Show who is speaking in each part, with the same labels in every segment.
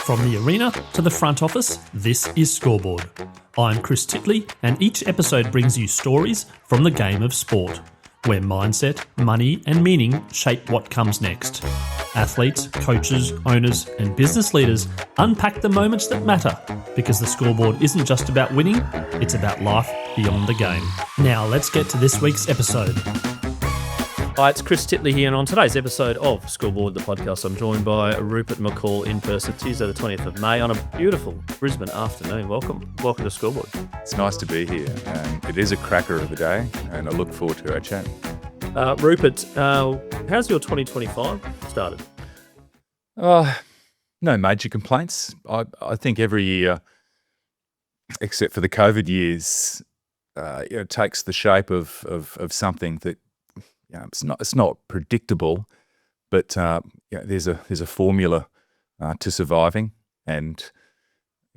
Speaker 1: From the arena to the front office, this is Scoreboard. I'm Chris Titley, and each episode brings you stories from the game of sport, where mindset, money, and meaning shape what comes next. Athletes, coaches, owners, and business leaders unpack the moments that matter, because the Scoreboard isn't just about winning, it's about life beyond the game. Now let's get to this week's episode. Hi, it's Chris Titley here, and on today's episode of Scoreboard, the podcast, I'm joined by Rupert McCall in person, Tuesday the 20th of May on a beautiful Brisbane afternoon. Welcome to Scoreboard.
Speaker 2: It's nice to be here. It is a cracker of a day, and I look forward to our chat.
Speaker 1: Rupert, how's your 2025 started?
Speaker 2: No major complaints. I think every year, except for the COVID years, it takes the shape of something that it's not predictable, but there's a formula to surviving, and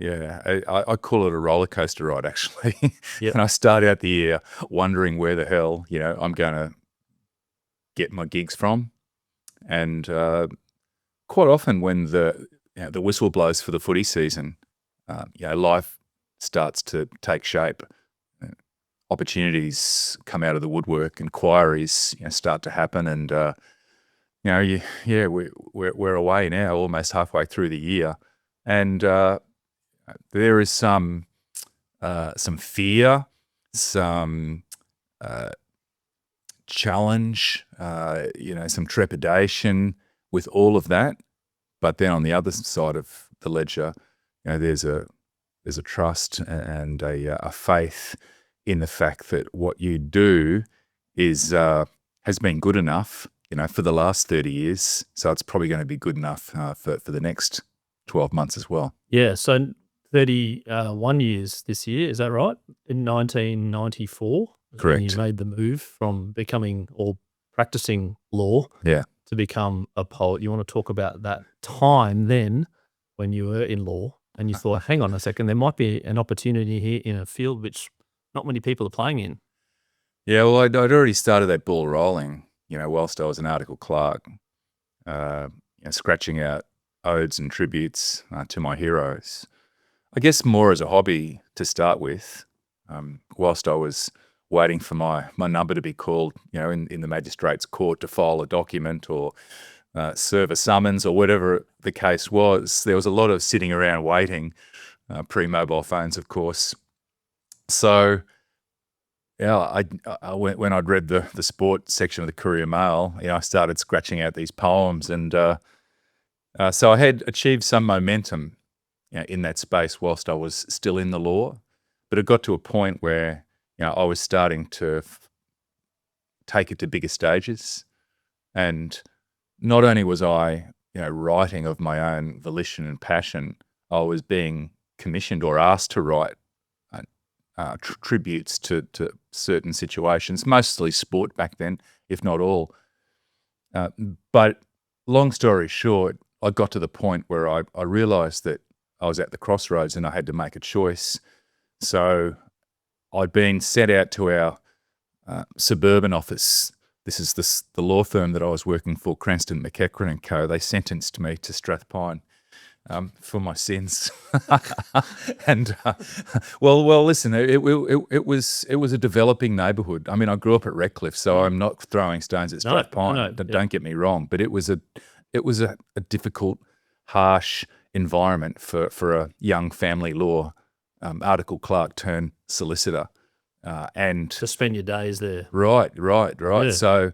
Speaker 2: I call it a roller coaster ride actually.
Speaker 1: Yep.
Speaker 2: And I start out the year wondering where the hell I'm going to get my gigs from, and quite often when the whistle blows for the footy season, life starts to take shape. Opportunities come out of the woodwork, inquiries start to happen, and we're away now, almost halfway through the year, and there is some fear, some challenge, some trepidation with all of that. But then on the other side of the ledger, there's a trust and a faith in the fact that what you do is has been good enough, for the last 30 years. So it's probably going to be good enough for the next 12 months as well.
Speaker 1: Yeah, so 31 years this year, is that right? In 1994?
Speaker 2: Correct.
Speaker 1: You made the move from becoming or practicing law to become a poet. You want to talk about that time then when you were in law and you thought, hang on a second, there might be an opportunity here in a field which not many people are playing in.
Speaker 2: Yeah, well, I'd already started that ball rolling, whilst I was an article clerk, scratching out odes and tributes to my heroes. I guess more as a hobby to start with, whilst I was waiting for my number to be called, in the magistrate's court to file a document or serve a summons or whatever the case was. There was a lot of sitting around waiting, pre-mobile phones, of course. So, I when I'd read the sport section of the Courier Mail, I started scratching out these poems, and so I had achieved some momentum in that space whilst I was still in the law. But it got to a point where I was starting to take it to bigger stages, and not only was I writing of my own volition and passion, I was being commissioned or asked to write tributes to certain situations, mostly sport back then, if not all. But long story short, I got to the point where I realised that I was at the crossroads and I had to make a choice. So I'd been sent out to our suburban office. This is the law firm that I was working for, Cranston McEachran and Co. They sentenced me to Strathpine for my sins. And well, listen, it was a developing neighbourhood. I mean, I grew up at Redcliffe, so I'm not throwing stones at Strathpine. No, don't get me wrong, but it was a difficult, harsh environment for a young family law article clerk turned solicitor, and
Speaker 1: to spend your days there.
Speaker 2: Right.
Speaker 1: Yeah.
Speaker 2: So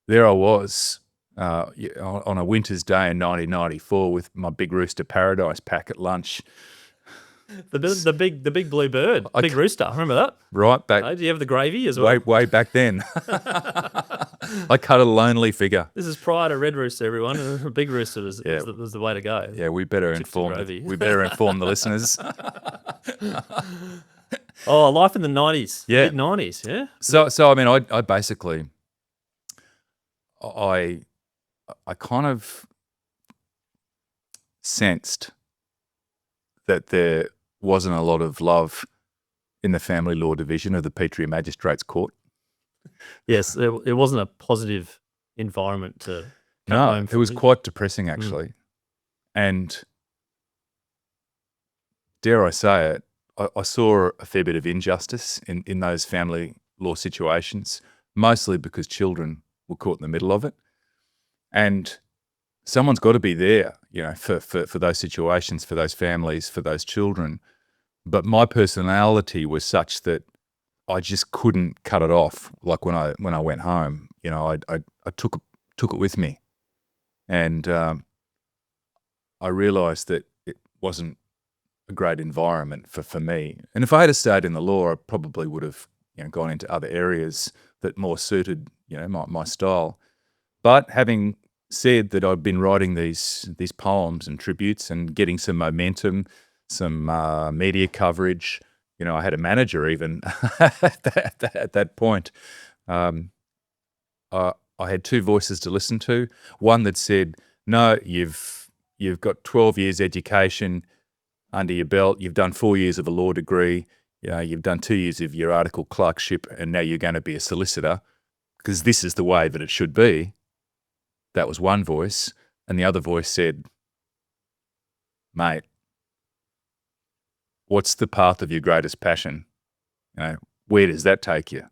Speaker 2: there I was. On a winter's day in 1994 with my Big Rooster Paradise pack at lunch.
Speaker 1: The big blue bird, big rooster. Remember that?
Speaker 2: Right back.
Speaker 1: Did you have the gravy as well?
Speaker 2: Way back then. I cut a lonely figure.
Speaker 1: This is prior to Red Rooster, everyone. Big Rooster was the way to go.
Speaker 2: Yeah, we better inform the listeners.
Speaker 1: Oh, life in the 90s.
Speaker 2: Yeah.
Speaker 1: Mid-90s, yeah?
Speaker 2: So I mean, I basically, I kind of sensed that there wasn't a lot of love in the family law division of the Petrie Magistrates Court.
Speaker 1: Yes, it wasn't a positive environment to come home
Speaker 2: from. It was quite depressing, actually. And dare I say it, I saw a fair bit of injustice in those family law situations, mostly because children were caught in the middle of it. And someone's got to be there, for those situations, for those families, for those children. But my personality was such that I just couldn't cut it off. Like when I went home, I took it with me, and I realised that it wasn't a great environment for me. And if I had stayed in the law, I probably would have gone into other areas that more suited my style. But having said that, I'd been writing these poems and tributes and getting some momentum, some media coverage. I had a manager even at that point. I had two voices to listen to. One that said, "No, you've got 12 years education under your belt. You've done 4 years of a law degree. You've done 2 years of your article clerkship, and now you're going to be a solicitor because this is the way that it should be." That was one voice. And the other voice said, "Mate, what's the path of your greatest passion? Where does that take you?"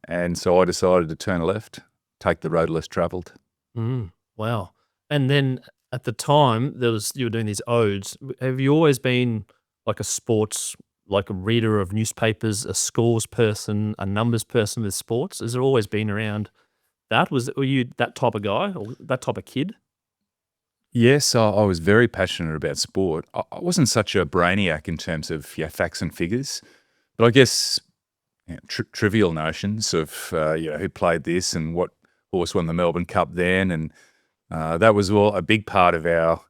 Speaker 2: And so I decided to turn left, take the road less travelled.
Speaker 1: Wow. And then at the time, you were doing these odes. Have you always been like like a reader of newspapers, a scores person, a numbers person with sports? Has it always been around that? Were you that type of guy or that type of kid?
Speaker 2: Yes, I was very passionate about sport. I wasn't such a brainiac in terms of facts and figures, but I guess trivial notions of who played this and what horse won the Melbourne Cup then, and that was all a big part of our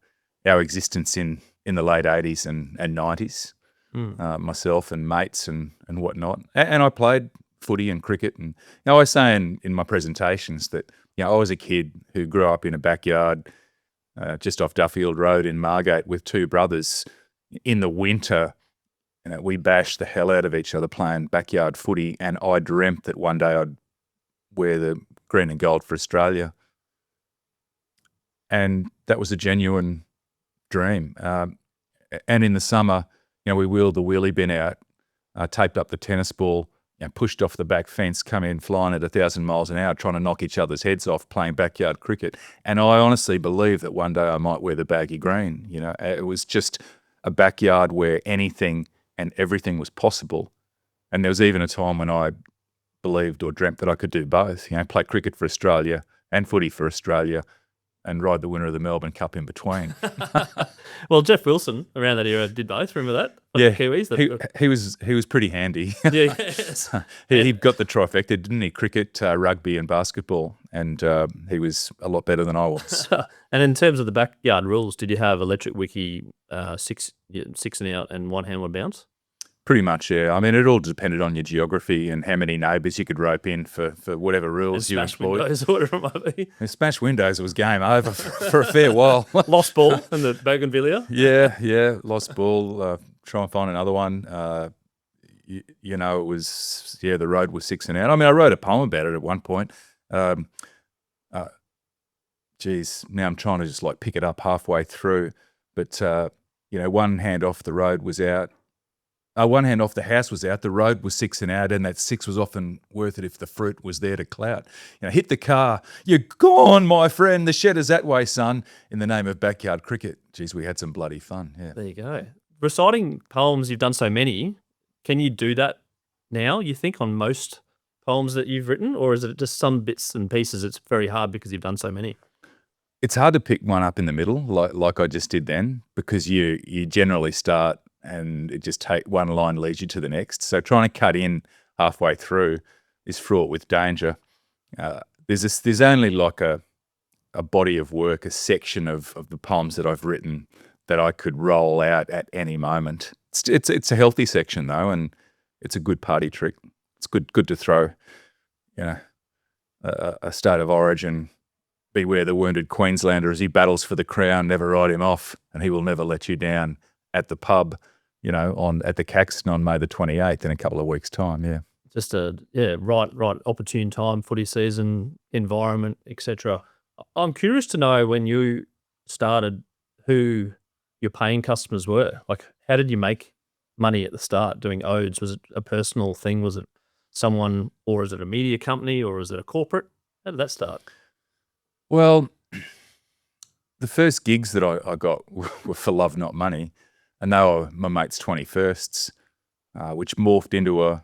Speaker 2: existence in the late 80s and 90s. Myself and mates and whatnot, and I played footy and cricket. And I was saying in my presentations that I was a kid who grew up in a backyard just off Duffield Road in Margate with two brothers. In the winter, we bashed the hell out of each other playing backyard footy, and I dreamt that one day I'd wear the green and gold for Australia. And that was a genuine dream. And in the summer, we wheeled the wheelie bin out, taped up the tennis ball, pushed off the back fence, come in flying at 1,000 miles an hour, trying to knock each other's heads off playing backyard cricket. And I honestly believe that one day I might wear the baggy green. It was just a backyard where anything and everything was possible. And there was even a time when I believed or dreamt that I could do both, play cricket for Australia and footy for Australia and ride the winner of the Melbourne Cup in between.
Speaker 1: Well, Jeff Wilson around that era did both. Remember that?
Speaker 2: Yeah,
Speaker 1: the Kiwis.
Speaker 2: He was pretty handy.
Speaker 1: Yeah, yes.
Speaker 2: He got the trifecta, didn't he? Cricket, rugby, and basketball, and he was a lot better than I was.
Speaker 1: And in terms of the backyard rules, did you have electric wicky, six and out, and one handle bounce?
Speaker 2: Pretty much, yeah. I mean, it all depended on your geography and how many neighbours you could rope in for whatever rules you employed.
Speaker 1: Windows, or whatever it might be.
Speaker 2: Smash windows, it was game over for a fair while.
Speaker 1: Lost ball in the bougainvillea?
Speaker 2: Yeah, lost ball. Try and find another one. It was, the road was 6 and out. I mean, I wrote a poem about it at one point. Now I'm trying to just like pick it up halfway through. But, one hand off the road was out. One hand off the house was out, the road was 6 and out, and that 6 was often worth it if the fruit was there to clout. Hit the car, you're gone, my friend, the shed is that way, son, in the name of backyard cricket. Geez, we had some bloody fun, yeah.
Speaker 1: There you go. Reciting poems, you've done so many. Can you do that now, you think, on most poems that you've written, or is it just some bits and pieces it's very hard because you've done so many?
Speaker 2: It's hard to pick one up in the middle, like I just did then, because you generally start and it just one line leads you to the next. So trying to cut in halfway through is fraught with danger. There's only like a body of work, a section of the poems that I've written that I could roll out at any moment. It's a healthy section though, and it's a good party trick. It's good to throw, a state of origin. Beware the wounded Queenslander as he battles for the crown. Never ride him off, and he will never let you down. At the pub, at the Caxton on May the 28th in a couple of weeks' time, yeah.
Speaker 1: Just right opportune time, footy season, environment, etc. I'm curious to know when you started who your paying customers were? Like, how did you make money at the start doing odes? Was it a personal thing? Was it someone, or is it a media company, or is it a corporate? How did that start?
Speaker 2: Well, the first gigs that I got were for love, not money, and they were my mate's 21sts, which morphed into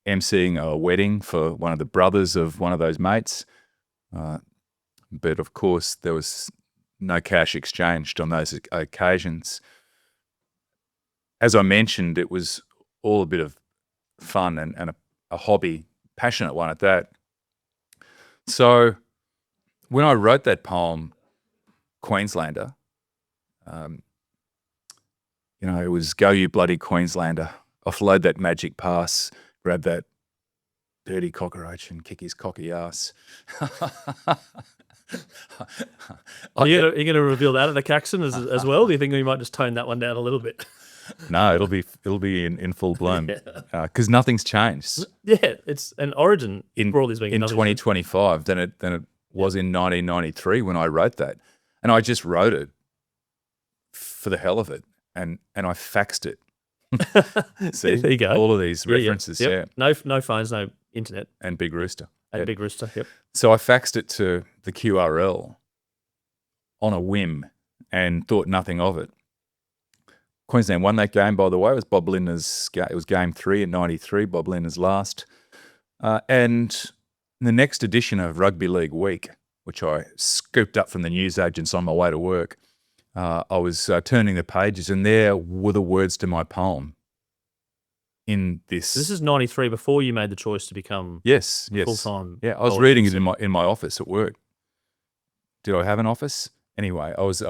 Speaker 2: emceeing a wedding for one of the brothers of one of those mates. But of course, there was no cash exchanged on those occasions. As I mentioned, it was all a bit of fun and a hobby, passionate one at that. So when I wrote that poem, Queenslander, it was "Go you bloody Queenslander, offload that magic pass, grab that dirty cockroach and kick his cocky ass."
Speaker 1: Are you going to reveal that at the Caxton as well? Do you think we might just tone that one down a little bit?
Speaker 2: No, it'll be in full bloom because nothing's changed.
Speaker 1: Yeah, it's an origin broadly speaking
Speaker 2: in 2025 than it was in 1993 when I wrote that, and I just wrote it for the hell of it, and I faxed it. See,
Speaker 1: there you go.
Speaker 2: All of these references,
Speaker 1: Yep. No phones, no internet,
Speaker 2: and Big Rooster.
Speaker 1: Big Rooster. Yep.
Speaker 2: So I faxed it to the QRL on a whim and thought nothing of it. Queensland won that game, by the way. It was Bob Linder's. It was Game 3 in '93. Bob Linder's last, and the next edition of Rugby League Week, which I scooped up from the newsagents on my way to work, I was turning the pages, and there were the words to my poem. In this,
Speaker 1: this is '93 before you made the choice to become
Speaker 2: yes
Speaker 1: full time.
Speaker 2: Yeah, I was reading it in my office at work. Did I have an office? Anyway, I was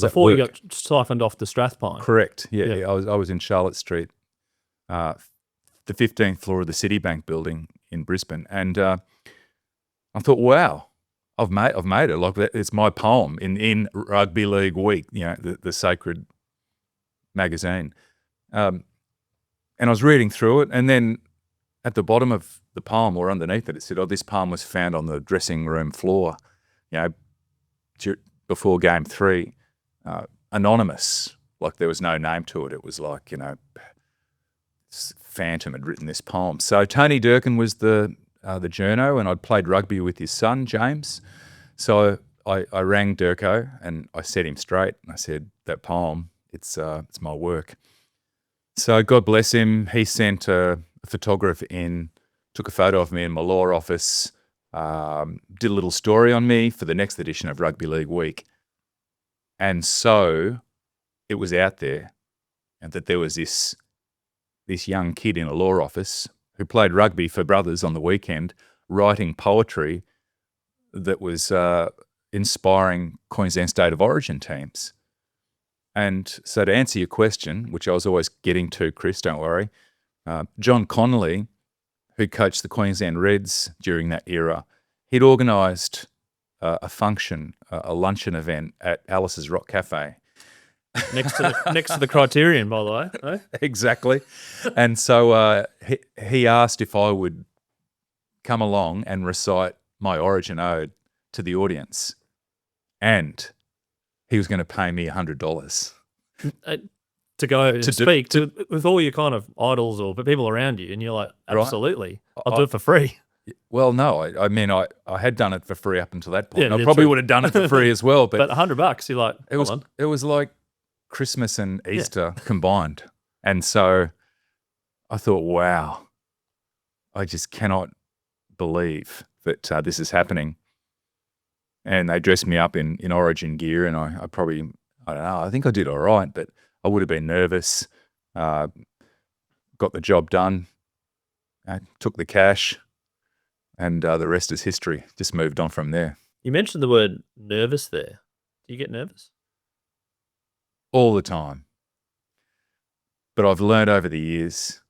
Speaker 1: before you got siphoned off to Strathpine.
Speaker 2: Correct. Yeah. I was in Charlotte Street, the 15th floor of the Citibank building in Brisbane, and I thought, wow, I've made it. Like, it's my poem in Rugby League Week, the sacred magazine. And I was reading through it, and then at the bottom of the poem, or underneath it, it said, "Oh, this poem was found on the dressing room floor, before Game 3, anonymous." Like, there was no name to it. It was like, Phantom had written this poem. So Tony Durkin was the journo, and I'd played rugby with his son, James. So I rang Durko, and I set him straight. I said, that poem, it's my work. So God bless him. He sent a photographer in, took a photo of me in my law office, did a little story on me for the next edition of Rugby League Week. And so it was out there, and that there was this young kid in a law office who played rugby for brothers on the weekend, writing poetry that was inspiring Queensland State of Origin teams. And so, to answer your question, which I was always getting to, Chris, don't worry, John Connolly, who coached the Queensland Reds during that era, he'd organised a function, a luncheon event at Alice's Rock Cafe.
Speaker 1: Next to the Criterion, by the way. Eh?
Speaker 2: Exactly. And so he asked if I would come along and recite my Origin ode to the audience. And he was going to pay me $100.
Speaker 1: To go and speak with all your kind of idols or people around you, and you're like, absolutely, right. I'll do it for free.
Speaker 2: Well, no, I mean, I had done it for free up until that point. Yeah, I probably would have done it for free as well. But
Speaker 1: $100, you're like,
Speaker 2: it was like Christmas and Easter combined. And so I thought, wow, I just cannot believe that this is happening. And they dressed me up in Origin gear, and I probably, I don't know, I think I did all right, but I would have been nervous. Got the job done, took the cash, and the rest is history. Just moved on from there.
Speaker 1: You mentioned the word nervous there. Do you get nervous?
Speaker 2: All the time. But I've learned over the years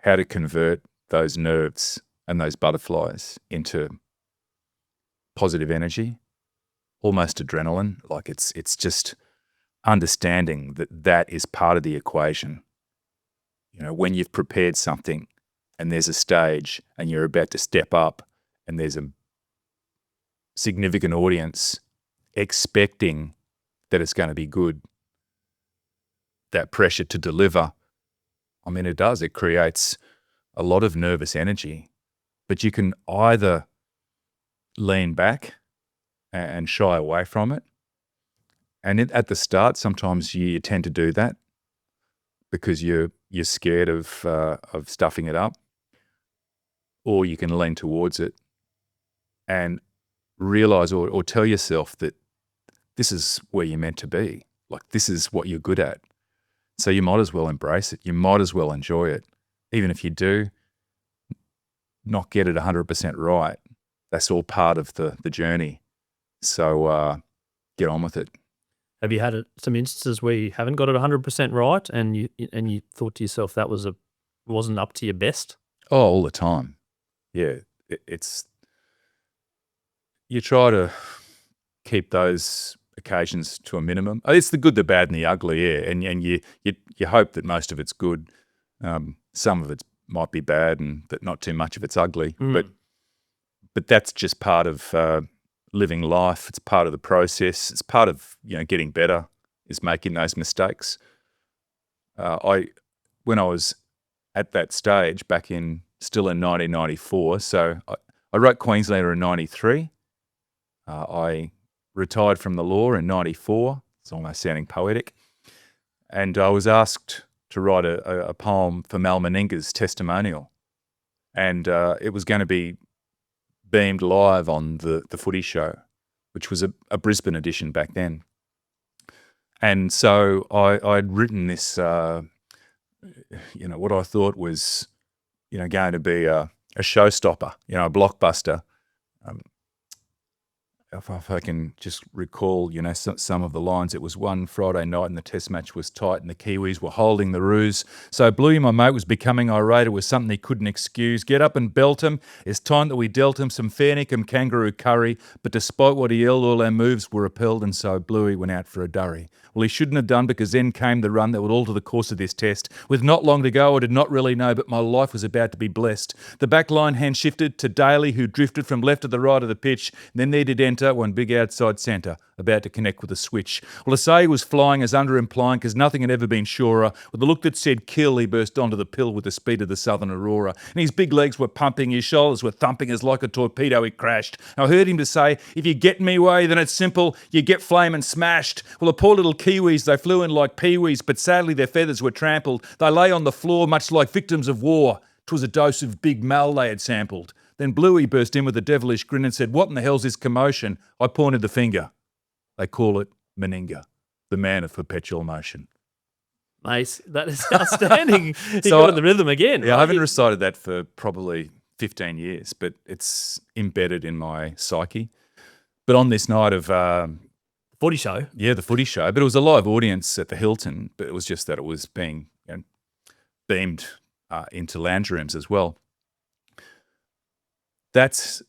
Speaker 2: how to convert those nerves and those butterflies into positive energy, almost adrenaline. Like, it's just understanding that is part of the equation. When you've prepared something and there's a stage and you're about to step up and there's a significant audience expecting that it's going to be good, that pressure to deliver, I mean, it does. It creates a lot of nervous energy. But you can either lean back and shy away from it. And at the start, sometimes you tend to do that because you're scared of stuffing it up. Or you can lean towards it and realize or tell yourself that this is where you're meant to be. Like, this is what you're good at. So you might as well embrace it. You might as well enjoy it. Even if you do not get it 100% right, that's all part of the journey. So get on with it.
Speaker 1: Have you had some instances where you haven't got it 100% right and you thought to yourself that wasn't up to your best?
Speaker 2: Oh, all the time. Yeah, it's you try to keep those occasions to a minimum. It's the good, the bad, and the ugly, yeah. And you hope that most of it's good. Some of it might be bad, and that not too much of it's ugly. But that's just part of living life. It's part of the process. It's part of getting better. Is making those mistakes. When I was at that stage still in 1994, so I wrote Queenslander in 93. I retired from the law in 94. It's almost sounding poetic. And I was asked to write a poem for Mal Meninga's testimonial. And it was going to be beamed live on the Footy Show, which was a Brisbane edition back then. And so I'd written this, what I thought was, going to be a showstopper, a blockbuster. If I can just recall, some of the lines. It was one Friday night and the test match was tight and the Kiwis were holding the ruse. So Bluey, my mate, was becoming irate. It was something he couldn't excuse. Get up and belt him. It's time that we dealt him some fair nickum kangaroo curry. But despite what he yelled, all our moves were repelled and so Bluey went out for a durry. Well, he shouldn't have done because then came the run that would alter the course of this test. With not long to go, I did not really know, but my life was about to be blessed. The back line hand shifted to Daly, who drifted from left to the right of the pitch. Then there did enter one big outside centre, about to connect with a switch. Well, to say he was flying is under-implying because nothing had ever been surer. With a look that said kill, he burst onto the pill with the speed of the Southern Aurora. And his big legs were pumping, his shoulders were thumping as like a torpedo he crashed. I heard him to say, if you get me way, then it's simple, you get flamin' smashed. Well, the poor little Kiwis, they flew in like peewees, but sadly their feathers were trampled. They lay on the floor much like victims of war. 'Twas a dose of Big Mal they had sampled. Then Bluey burst in with a devilish grin and said, what in the hell's this commotion? I pointed the finger. They call it Meninga, the man of perpetual motion.
Speaker 1: Mate, that is outstanding. You got in the rhythm again.
Speaker 2: Yeah, I haven't recited that for probably 15 years, but it's embedded in my psyche. But on this night of...
Speaker 1: Footy Show?
Speaker 2: Yeah, the Footy Show. But it was a live audience at the Hilton, but it was just that it was being beamed into lounge rooms as well. That's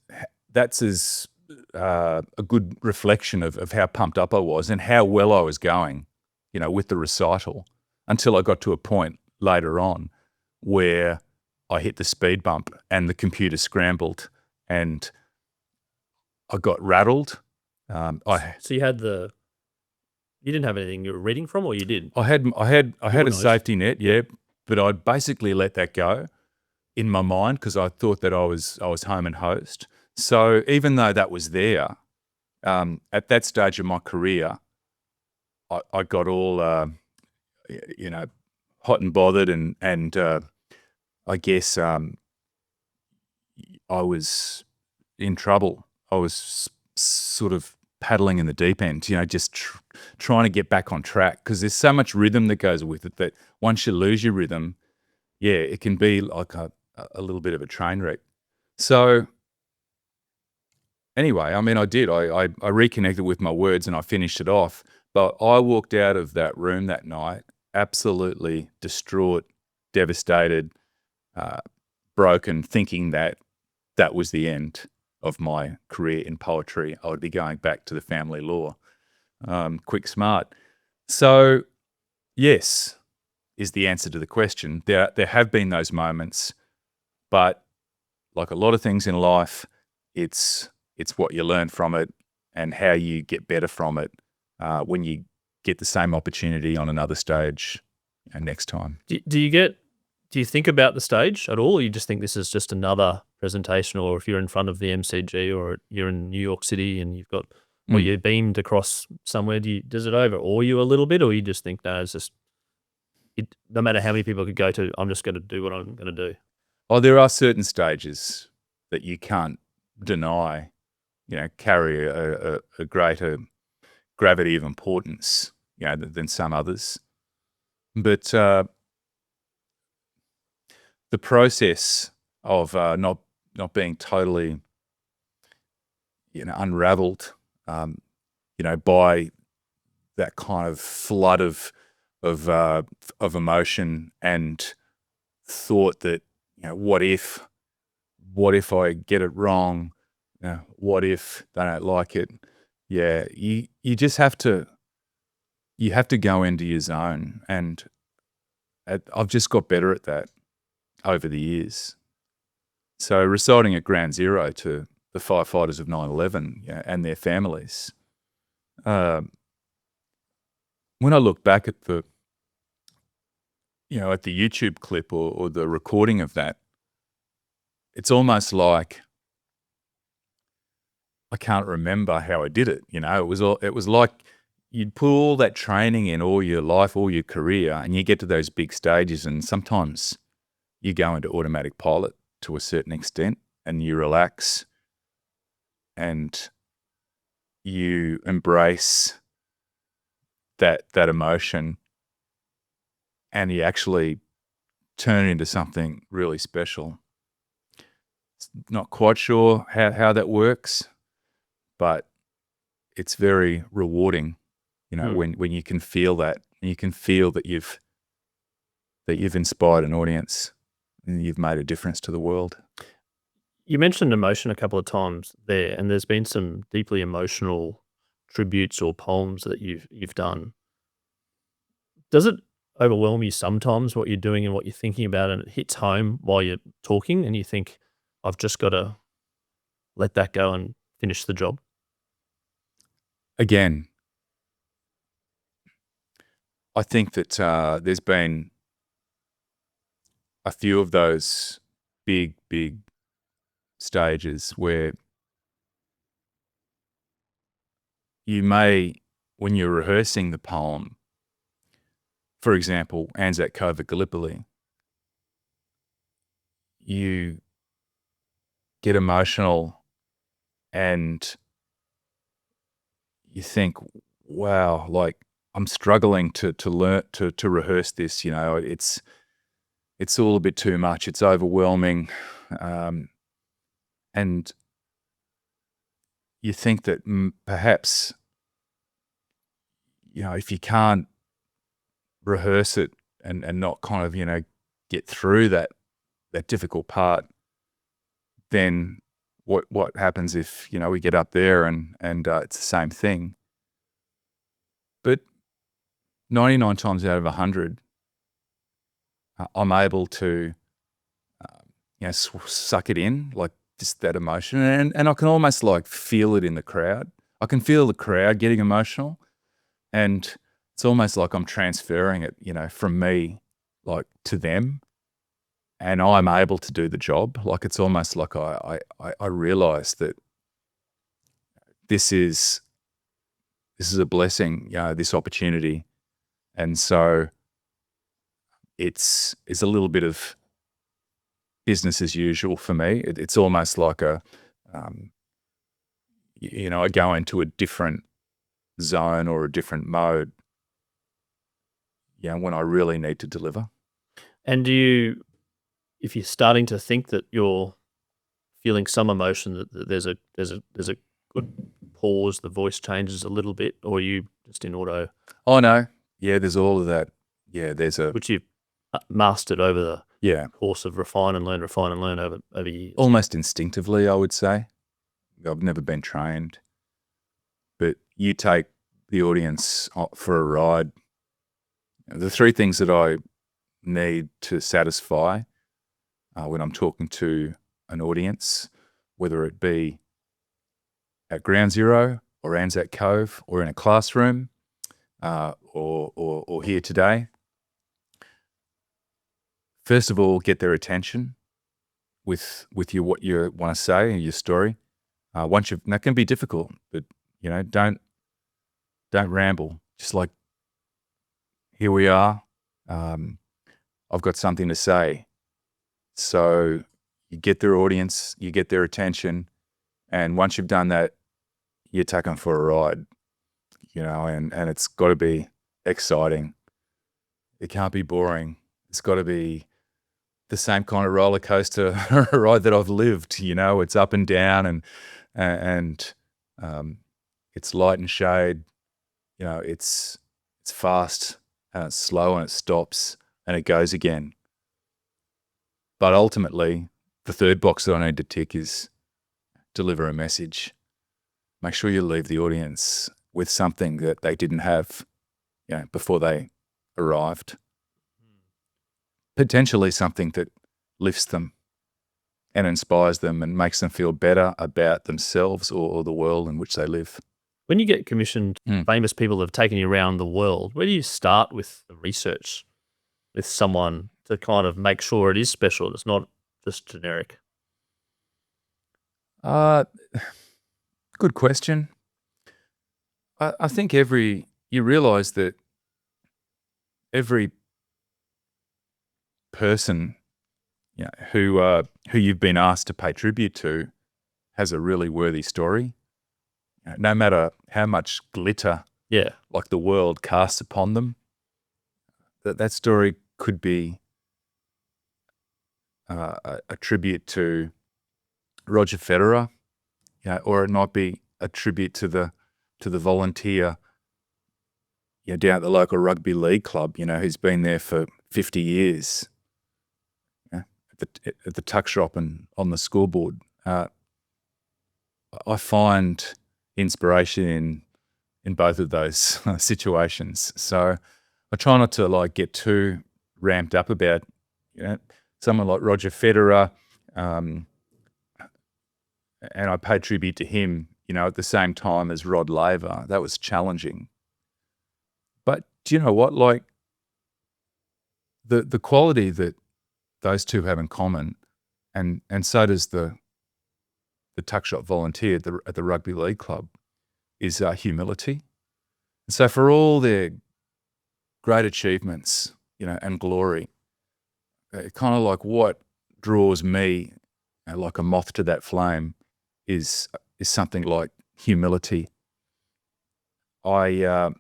Speaker 2: as a good reflection of how pumped up I was and how well I was going, with the recital, until I got to a point later on where I hit the speed bump and the computer scrambled and I got rattled.
Speaker 1: So you had you didn't have anything you were reading from, or you did?
Speaker 2: I had a safety net, yeah, but I'd basically let that go in my mind because I thought that I was home and host. So even though that was there, at that stage of my career, I got all hot and bothered, and I guess I was in trouble. I was sort of paddling in the deep end, just trying to get back on track because there's so much rhythm that goes with it that once you lose your rhythm, yeah, it can be like a little bit of a train wreck. So anyway, I mean, I did. I reconnected with my words and I finished it off. But I walked out of that room that night absolutely distraught, devastated, broken, thinking that was the end of my career in poetry. I would be going back to the family law, quick, smart. So, yes, is the answer to the question. There have been those moments, but like a lot of things in life, it's what you learn from it and how you get better from it when you get the same opportunity on another stage next time.
Speaker 1: Do you think about the stage at all, or you just think this is just another presentation, or if you're in front of the MCG or you're in New York City and you've got, or you're beamed across somewhere, does it overawe you a little bit, or you just think, no, it's just, no matter how many people could go to, I'm just going to do what I'm going to do?
Speaker 2: Oh, there are certain stages that you can't deny, carry a greater gravity of importance, than some others. But the process of not being totally, unraveled, by that kind of flood of emotion and thought that, what if I get it wrong? What if they don't like it? Yeah, you just have to go into your zone, and I've just got better at that over the years. So reciting at Ground Zero to the firefighters of 9/11 and their families, when I look back at the YouTube clip or the recording of that, it's almost like I can't remember how I did it. It was like you'd put all that training in all your life, all your career, and you get to those big stages, and sometimes you go into automatic pilot to a certain extent, and you relax and you embrace that emotion, and you actually turn it into something really special. Not quite sure how that works, but it's very rewarding, when you can feel that, and you can feel that you've inspired an audience and you've made a difference to the world.
Speaker 1: You mentioned emotion a couple of times there, and there's been some deeply emotional tributes or poems that you've done. Does it overwhelm you sometimes what you're doing and what you're thinking about, and it hits home while you're talking, and you think, I've just got to let that go and finish the job?
Speaker 2: Again, I think that there's been a few of those big stages where you may, when you're rehearsing the poem, for example, Anzac Cove at Gallipoli, you get emotional and you think, wow, like I'm struggling to learn to rehearse this. It's all a bit too much. It's overwhelming, and you think that perhaps if you can't rehearse it and not kind of get through that difficult part, then what happens if we get up there and it's the same thing? But 99 times out of 100, I'm able to suck it in, like just that emotion, and I can almost like feel it in the crowd. I can feel the crowd getting emotional, and it's almost like I'm transferring it, from me, like to them, and I'm able to do the job. Like it's almost like I realize that this is a blessing, this opportunity, and so it's a little bit of business as usual for me. It's almost like I go into a different zone or a different mode, when I really need to deliver.
Speaker 1: And if you're starting to think that you're feeling some emotion, that there's a good pause, the voice changes a little bit, or are you just in auto?
Speaker 2: Oh no, yeah, there's all of that. Yeah, there's
Speaker 1: which you've mastered over the
Speaker 2: yeah
Speaker 1: course of refine and learn over years.
Speaker 2: Almost instinctively, I would say. I've never been trained, but you take the audience for a ride. The three things that I need to satisfy when I'm talking to an audience, whether it be at Ground Zero or Anzac Cove or in a classroom or here today, first of all, get their attention with what you want to say and your story. That can be difficult, but don't ramble. Just like, here we are. I've got something to say. So you get their audience, you get their attention, and once you've done that, you take them for a ride. And it's got to be exciting. It can't be boring. It's got to be the same kind of roller coaster ride that I've lived. It's up and down, and it's light and shade. It's fast and it's slow and it stops and it goes again. But ultimately, the third box that I need to tick is deliver a message. Make sure you leave the audience with something that they didn't have, before they arrived. Potentially something that lifts them and inspires them and makes them feel better about themselves or the world in which they live.
Speaker 1: When you get commissioned, famous people have taken you around the world. Where do you start with the research with someone to kind of make sure it is special? It's not just generic.
Speaker 2: Good question. I think you realise that every person who you've been asked to pay tribute to has a really worthy story. No matter how much glitter like the world casts upon them, that story could be a tribute to Roger Federer, or it might be a tribute to the volunteer down at the local rugby league club, who's been there for 50 years at the tuck shop and on the scoreboard. I find inspiration in both of those situations. So I try not to get too ramped up about someone like Roger Federer, and I paid tribute to him, at the same time as Rod Laver. That was challenging. But do you know what? Like the quality that those two have in common, and so does the tuck shop volunteer at the rugby league club, is humility. And so for all their great achievements, and glory, kind of like what draws me, like a moth to that flame, is something like humility. I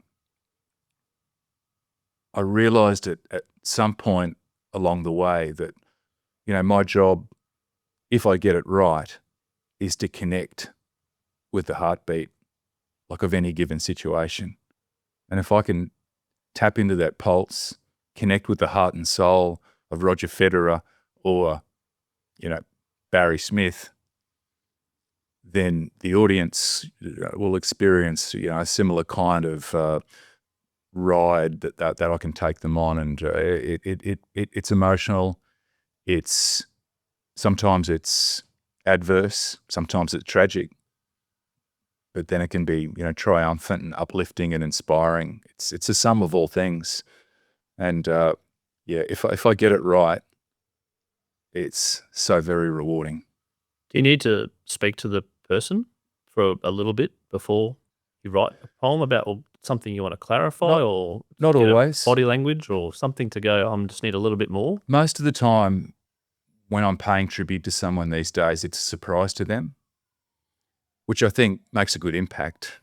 Speaker 2: realised it at some point along the way that, my job, if I get it right, is to connect with the heartbeat, like of any given situation. And if I can tap into that pulse, connect with the heart and soul of Roger Federer or, Barry Smith, then the audience will experience, a similar kind of ride that I can take them on, and it's emotional. Sometimes it's adverse, sometimes it's tragic, but then it can be triumphant and uplifting and inspiring. It's a sum of all things, and if I get it right, it's so very rewarding.
Speaker 1: Do you need to speak to the person for a little bit before you write a poem about something you want to clarify, or
Speaker 2: not always
Speaker 1: body language or something to go, I just need a little bit more?
Speaker 2: Most of the time when I'm paying tribute to someone these days, it's a surprise to them, which I think makes a good impact.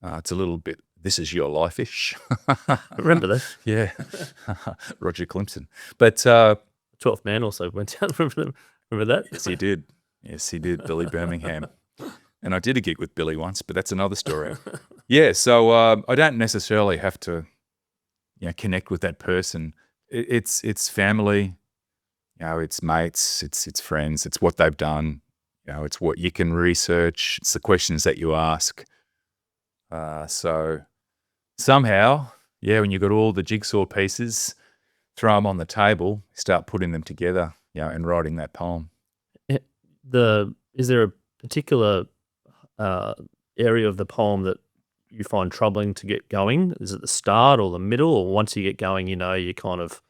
Speaker 2: It's a little bit, this is your life-ish.
Speaker 1: Remember that?
Speaker 2: Yeah. Roger Clemson. But
Speaker 1: 12th Man also went down. Remember that?
Speaker 2: Yes, he did. Yes, he did. Billy Birmingham. And I did a gig with Billy once, but that's another story. Yeah, so I don't necessarily have to connect with that person. It's family, it's mates, it's friends, it's what they've done, it's what you can research, it's the questions that you ask. So somehow, when you've got all the jigsaw pieces, throw them on the table, start putting them together, and writing that poem.
Speaker 1: Is there a particular area of the poem that you find troubling to get going? Is it the start or the middle, or once you get going, you kind of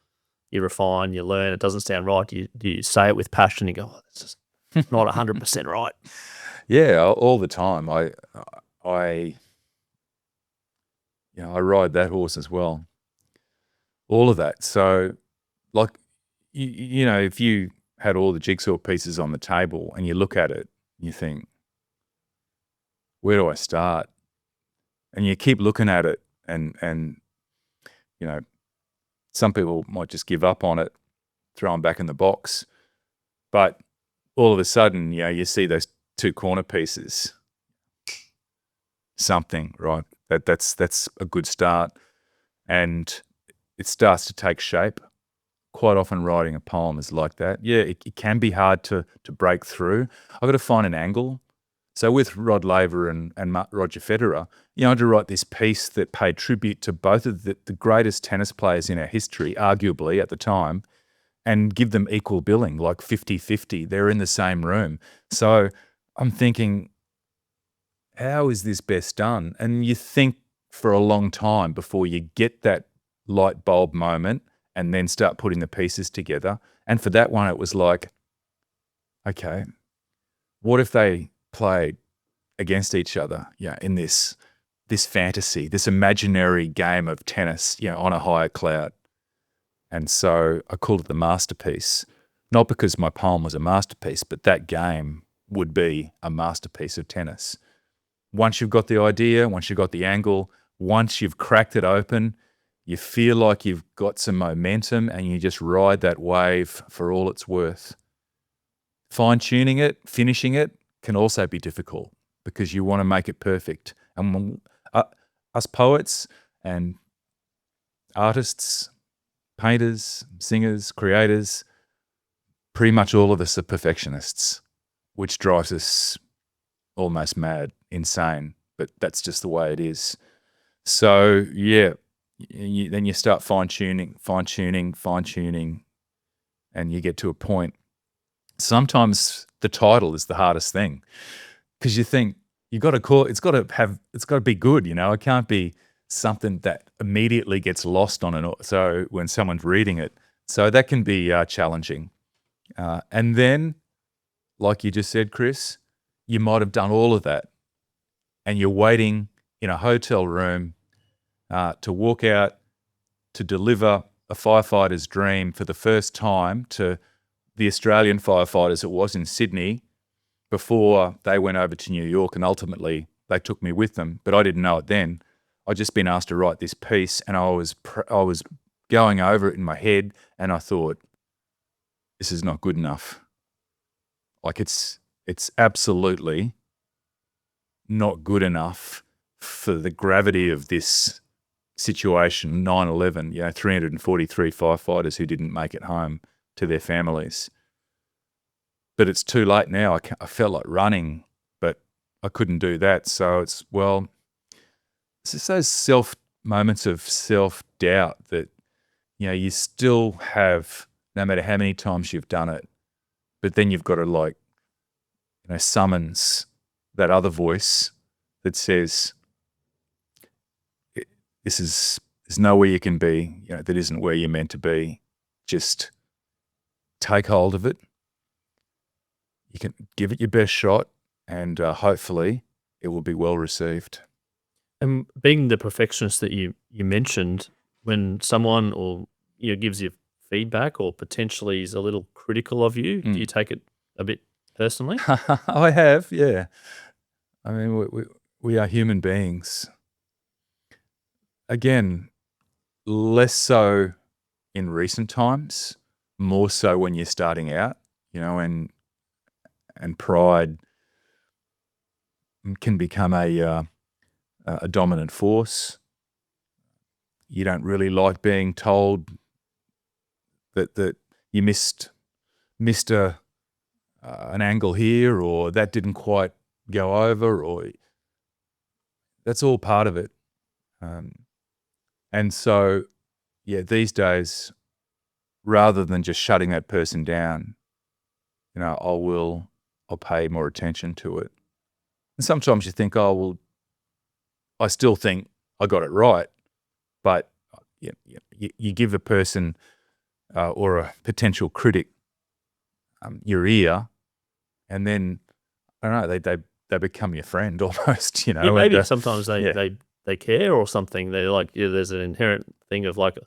Speaker 1: you refine, you learn. It doesn't sound right. You say it with passion. You go, oh, this is not 100% right.
Speaker 2: Yeah, all the time. I ride that horse as well. All of that. So, like, if you had all the jigsaw pieces on the table and you look at it, you think, where do I start? And you keep looking at it, and some people might just give up on it, throw them back in the box. But all of a sudden, you see those two corner pieces. Something, right? That's a good start, and it starts to take shape. Quite often writing a poem is like that. Yeah, it can be hard to break through. I've got to find an angle. So with Rod Laver and Roger Federer, I had to write this piece that paid tribute to both of the greatest tennis players in our history, arguably at the time, and give them equal billing, like 50-50. They're in the same room. So I'm thinking, how is this best done? And you think for a long time before you get that light bulb moment and then start putting the pieces together. And for that one, it was like, okay, what if they played against each other, in this fantasy, this imaginary game of tennis, on a higher cloud? And so I called it the masterpiece, not because my poem was a masterpiece, but that game would be a masterpiece of tennis. Once you've got the idea, once you've got the angle, once you've cracked it open, you feel like you've got some momentum and you just ride that wave for all it's worth. Fine-tuning it, finishing it can also be difficult because you want to make it perfect. And us poets and artists, painters, singers, creators, pretty much all of us are perfectionists, which drives us almost mad, insane, but that's just the way it is. So, yeah, then you start fine-tuning, and you get to a point. Sometimes the title is the hardest thing because you think you got to call it's got to be good, It can't be something that immediately gets lost so when someone's reading it. So that can be challenging. And then, like you just said, Chris, you might have done all of that and you're waiting in a hotel room to walk out to deliver a firefighter's dream for the first time to the Australian firefighters it was in Sydney before they went over to New York, and ultimately they took me with them. But I didn't know it then. I'd just been asked to write this piece, and I was going over it in my head, and I thought, this is not good enough. Like it's absolutely not good enough for the gravity of this situation, 9/11, 343 firefighters who didn't make it home to their families. But it's too late now. I felt like running, but I couldn't do that. So it's just those moments of self-doubt that, you still have, no matter how many times you've done it, but then you've got to summons that other voice that says, there's nowhere you can be, that isn't where you're meant to be. Just take hold of it. You can give it your best shot, and hopefully it will be well received.
Speaker 1: And being the perfectionist that you mentioned, when someone gives you feedback or potentially is a little critical of you, do you take it a bit personally?
Speaker 2: I have, yeah. I mean, we are human beings. Again, less so in recent times, more so when you're starting out, and pride can become a dominant force. You don't really like being told that you missed an angle here, or that didn't quite go over, or that's all part of it. And so, these days, rather than just shutting that person down, I'll pay more attention to it. And sometimes you think, oh, well, I still think I got it right. But you give a person or a potential critic your ear, and then I don't know, they become your friend almost, you know.
Speaker 1: Yeah, maybe
Speaker 2: and,
Speaker 1: sometimes
Speaker 2: yeah.
Speaker 1: they care or something. They're like, yeah, there's an inherent thing of like,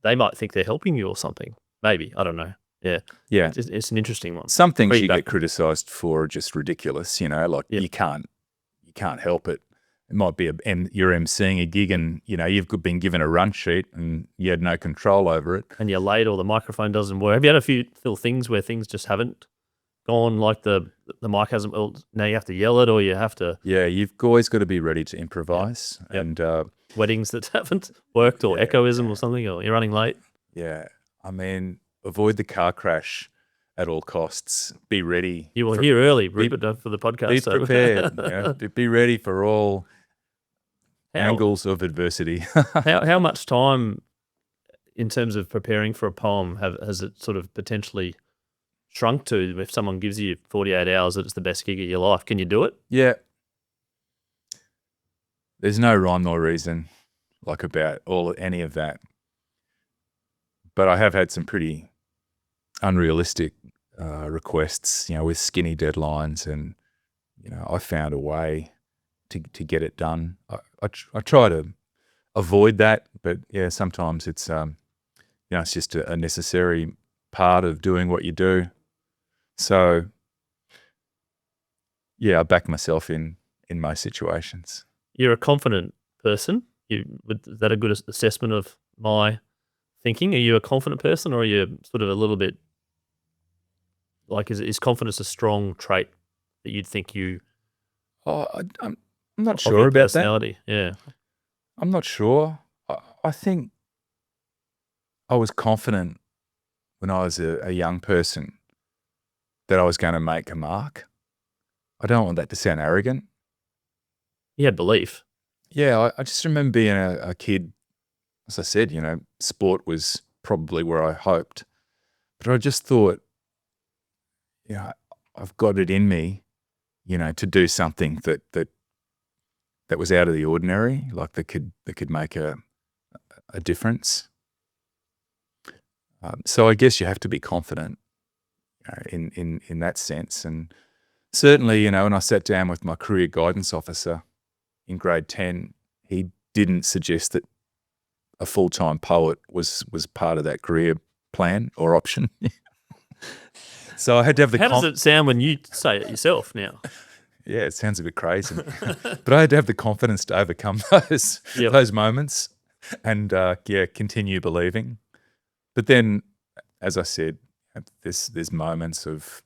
Speaker 1: they might think they're helping you or something. Maybe, I don't know. Yeah,
Speaker 2: Yeah.
Speaker 1: it's an interesting one.
Speaker 2: Some things you
Speaker 1: Feedback.
Speaker 2: get criticised for are just ridiculous, you know, like
Speaker 1: Yep.
Speaker 2: you can't help it. It might be you're emceeing a gig and, you know, you've been given a run sheet and you had no control over it.
Speaker 1: And you're late or the microphone doesn't work. Have you had a few little things where things just haven't gone, like the mic hasn't, well, now you have to yell it or you have to,
Speaker 2: Yeah, you've always got to be ready to improvise.
Speaker 1: Yep.
Speaker 2: And
Speaker 1: weddings that haven't worked or echoism or something, or you're running late.
Speaker 2: yeah, I mean, avoid the car crash at all costs. Be ready.
Speaker 1: You were here early, Rupert, for the podcast.
Speaker 2: Be
Speaker 1: so-
Speaker 2: prepared. You know, be ready for all angles of adversity.
Speaker 1: How much time, in terms of preparing for a poem, has it sort of potentially shrunk to? If someone gives you 48 hours that it's the best gig of your life, can you do it?
Speaker 2: Yeah. There's no rhyme nor reason like about any of that. But I have had some pretty unrealistic requests, you know, with skinny deadlines, and you know, I found a way to get it done. I try to avoid that, but yeah, sometimes it's you know, it's just a necessary part of doing what you do. So yeah, I back myself in most situations.
Speaker 1: You're a confident person. Is that a good assessment of my thinking? Are you a confident person, or are you sort of a little bit like, is confidence a strong trait that you'd think you?
Speaker 2: Oh, I'm not
Speaker 1: of
Speaker 2: sure
Speaker 1: your
Speaker 2: about that.
Speaker 1: personality? Yeah.
Speaker 2: I'm not sure. I think I was confident when I was a young person that I was going to make a mark. I don't want that to sound arrogant.
Speaker 1: You had belief.
Speaker 2: Yeah, I just remember being a kid. As I said, you know, sport was probably where I hoped. But I just thought, you know, I've got it in me, you know, to do something that was out of the ordinary, like that could make a difference. So I guess you have to be confident, you know, in that sense. And certainly, you know, when I sat down with my career guidance officer in grade 10, he didn't suggest that a full-time poet was part of that career plan or option. So I had to have the
Speaker 1: How does it sound when you say it yourself now?
Speaker 2: Yeah, it sounds a bit crazy. But I had to have the confidence to overcome those moments and, continue believing. But then, as I said, there's moments of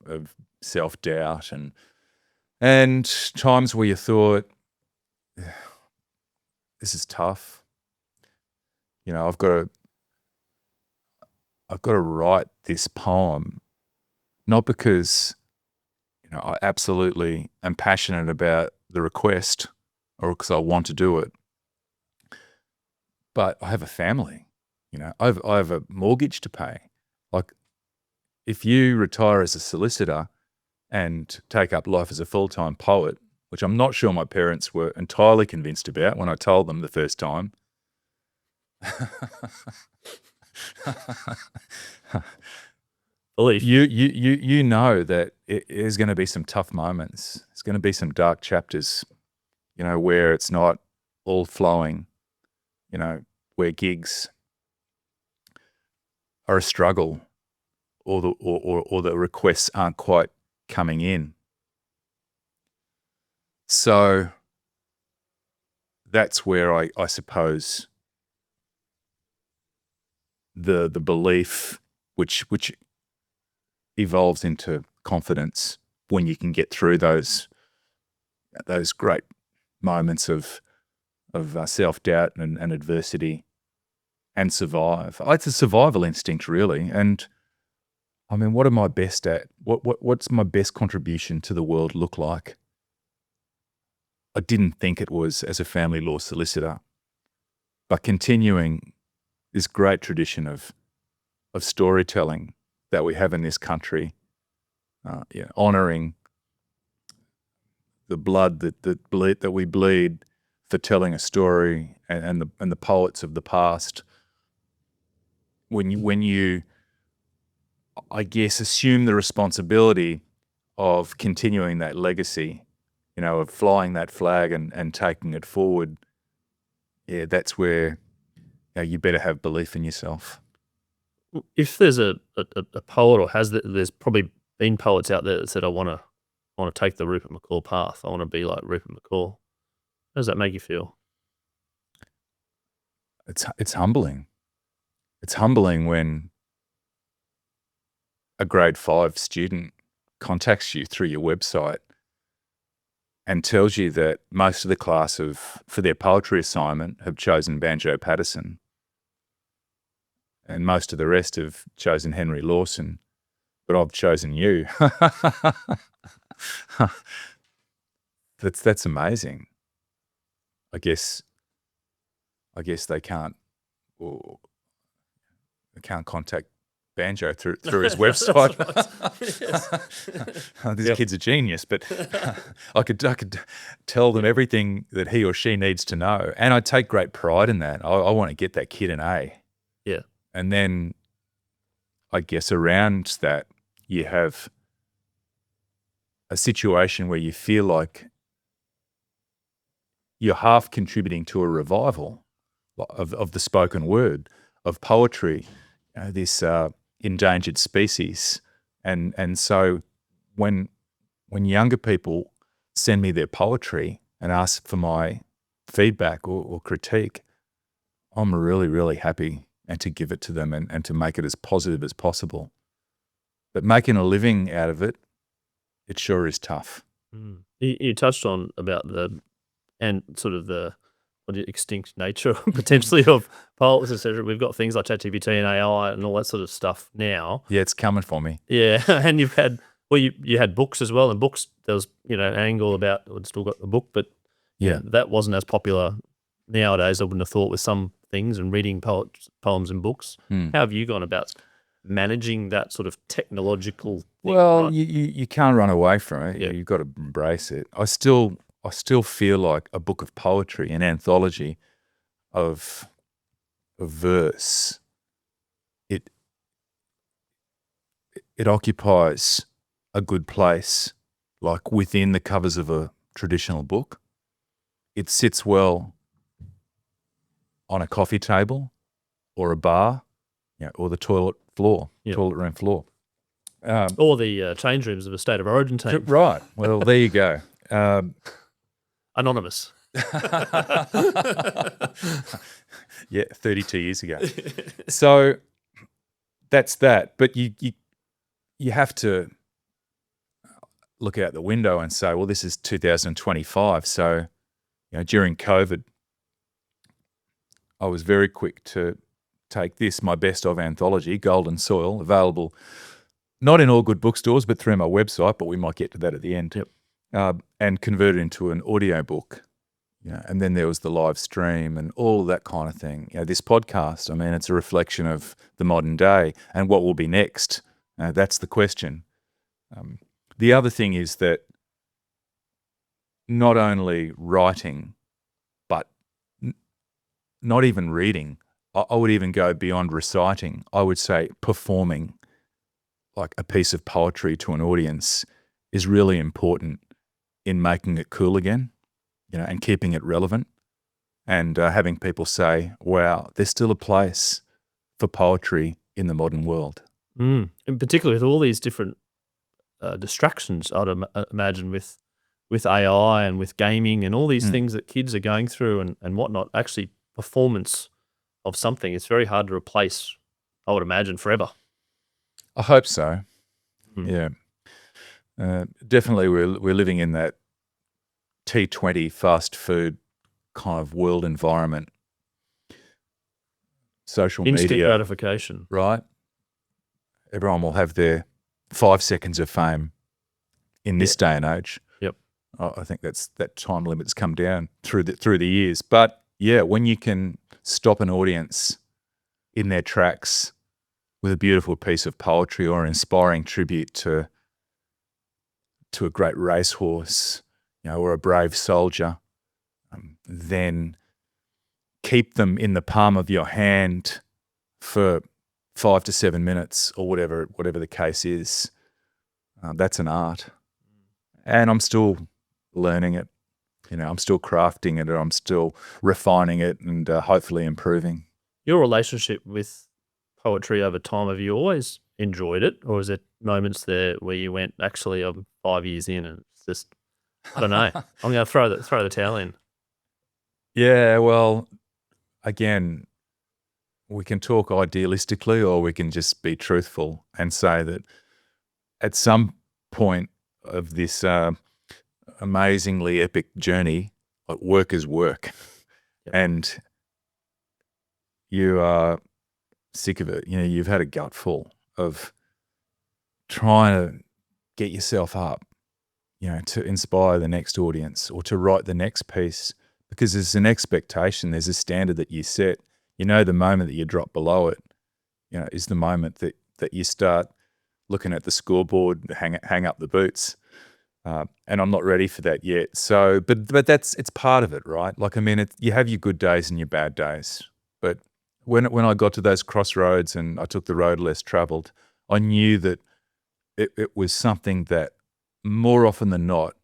Speaker 2: self-doubt and times where you thought, this is tough. You know, I've got to write this poem, not because, you know, I absolutely am passionate about the request or because I want to do it, but I have a family. You know, I have a mortgage to pay. Like, if you retire as a solicitor and take up life as a full-time poet, which I'm not sure my parents were entirely convinced about when I told them the first time.
Speaker 1: Belief.
Speaker 2: You know that there's going to be some tough moments. There's going to be some dark chapters, you know, where it's not all flowing, you know, where gigs are a struggle, or the requests aren't quite coming in. So that's where I suppose the belief which evolves into confidence when you can get through those great moments of self-doubt and adversity and survive. It's a survival instinct, really. And I mean, what am I best at? What's my best contribution to the world look like? I didn't think it was as a family law solicitor, but continuing this great tradition of storytelling that we have in this country, honouring the blood that we bleed for telling a story, and the poets of the past. When you I guess, assume the responsibility of continuing that legacy, of flying that flag and taking it forward. Yeah, that's where you better have belief in yourself.
Speaker 1: If there's a poet, or there's probably been poets out there that said, I want to take the Rupert McCall path. I want to be like Rupert McCall. How does that make you feel?
Speaker 2: It's humbling. It's humbling when a grade 5 student contacts you through your website and tells you that most of the class for their poetry assignment have chosen Banjo Paterson, and most of the rest have chosen Henry Lawson, but I've chosen you. That's amazing. I guess they can't contact Banjo through his website. This kid's a genius, but I could tell them everything that he or she needs to know, and I take great pride in that. I want to get that kid an A.
Speaker 1: Yeah,
Speaker 2: and then I guess around that you have a situation where you feel like you're half contributing to a revival of the spoken word, of poetry, this endangered species. And so when younger people send me their poetry and ask for my feedback or critique, I'm really, really happy and to give it to them and to make it as positive as possible. But making a living out of it, it sure is tough.
Speaker 1: You touched on about the extinct nature potentially of poets, etc. We've got things like ChatGPT and AI and all that sort of stuff now.
Speaker 2: Yeah, it's coming for me.
Speaker 1: Yeah, and you've had you had books as well, and books there was an angle about we'd still got the book, but that wasn't as popular nowadays. I wouldn't have thought with some things and reading poems and books. How have you gone about managing that sort of technological thing?
Speaker 2: Well,
Speaker 1: right?
Speaker 2: you can't run away from it.
Speaker 1: Yeah.
Speaker 2: You've got to embrace it. I still feel like a book of poetry, an anthology of verse. It occupies a good place, like within the covers of a traditional book. It sits well on a coffee table or a bar, or the toilet room floor.
Speaker 1: Or the change rooms of a State of Origin team.
Speaker 2: Right. Well, there you go.
Speaker 1: Anonymous.
Speaker 2: Yeah, 32 years ago. So that's that. But you have to look out the window and say, well, this is 2025. So, during COVID, I was very quick to take this, my best of anthology, Golden Soil, available not in all good bookstores, but through my website, but we might get to that at the end.
Speaker 1: Yep.
Speaker 2: And convert it into an audio book. And then there was the live stream and all of that kind of thing. This podcast, I mean, it's a reflection of the modern day and what will be next. That's the question. The other thing is that not only writing, but not even reading, I would even go beyond reciting. I would say performing like a piece of poetry to an audience is really important in making it cool again, and keeping it relevant, and having people say, wow, there's still a place for poetry in the modern world.
Speaker 1: And particularly with all these different distractions, I'd imagine with AI and with gaming and all these things that kids are going through and whatnot, actually performance of something, it's very hard to replace, I would imagine, forever.
Speaker 2: I hope so. Yeah. Definitely we're living in that T20 fast food kind of world environment. Social
Speaker 1: Instant
Speaker 2: media.
Speaker 1: gratification.
Speaker 2: Right? Everyone will have their 5 seconds of fame in this day and age.
Speaker 1: Yep.
Speaker 2: I think that time limit's come down through the years. But yeah, when you can stop an audience in their tracks with a beautiful piece of poetry or an inspiring tribute to a great racehorse, or a brave soldier, then keep them in the palm of your hand for 5 to 7 minutes or whatever the case is. That's an art. And I'm still learning it. I'm still crafting it, or I'm still refining it and hopefully improving.
Speaker 1: Your relationship with poetry over time, have you always enjoyed it? Or is there moments there where you went, actually, I'm 5 years in and it's just, I don't know, I'm going to throw the towel in?
Speaker 2: Yeah, well, again, we can talk idealistically or we can just be truthful and say that at some point of this amazingly epic journey, work is work.
Speaker 1: Yep.
Speaker 2: And you are sick of it. You've had a gutful of trying to get yourself up, to inspire the next audience or to write the next piece, because there's an expectation, there's a standard that you set. The moment that you drop below it, is the moment that you start looking at the scoreboard, hang up the boots. And I'm not ready for that yet. So, but it's part of it, right? You have your good days and your bad days. But when I got to those crossroads and I took the road less traveled, I knew that it was something that more often than not,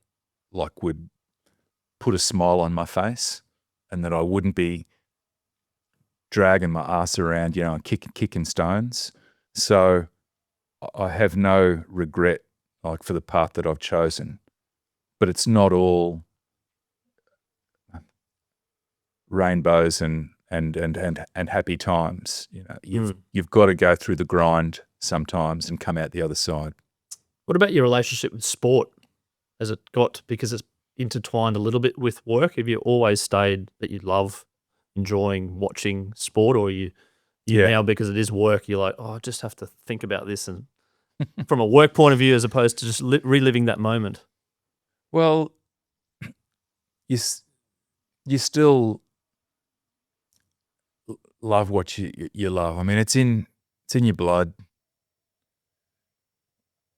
Speaker 2: would put a smile on my face, and that I wouldn't be dragging my ass around, and kicking stones. So I have no regret for the path that I've chosen, but it's not all rainbows and happy times. You've got to go through the grind sometimes and come out the other side.
Speaker 1: What about your relationship with sport? Has it got, because it's intertwined a little bit with work? Have you always stayed that you love enjoying watching sport, or you now, because it is work, you're like, I just have to think about this, and from a work point of view, as opposed to just reliving that moment?
Speaker 2: Well, you still love what you love. I mean, it's in your blood.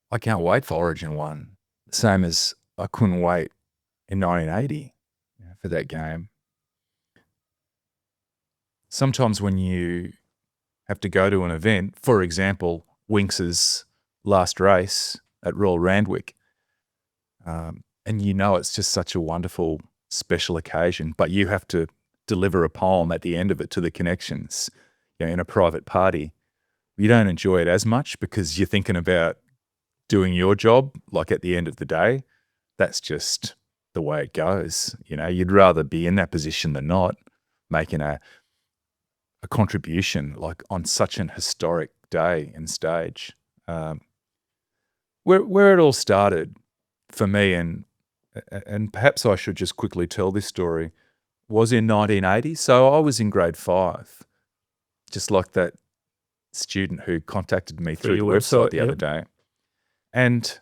Speaker 2: I can't wait for Origin 1, same as I couldn't wait in 1980 for that game. Sometimes when you have to go to an event, for example, Winx's last race at Royal Randwick, and it's just such a wonderful, special occasion, but you have to deliver a poem at the end of it to the connections, in a private party. You don't enjoy it as much because you're thinking about doing your job, at the end of the day. That's just the way it goes. You'd rather be in that position than not, making a contribution on such an historic day and stage. Where it all started for me, and perhaps I should just quickly tell this story, was in 1980. So I was in grade 5, just like that student who contacted me through the website the other day. And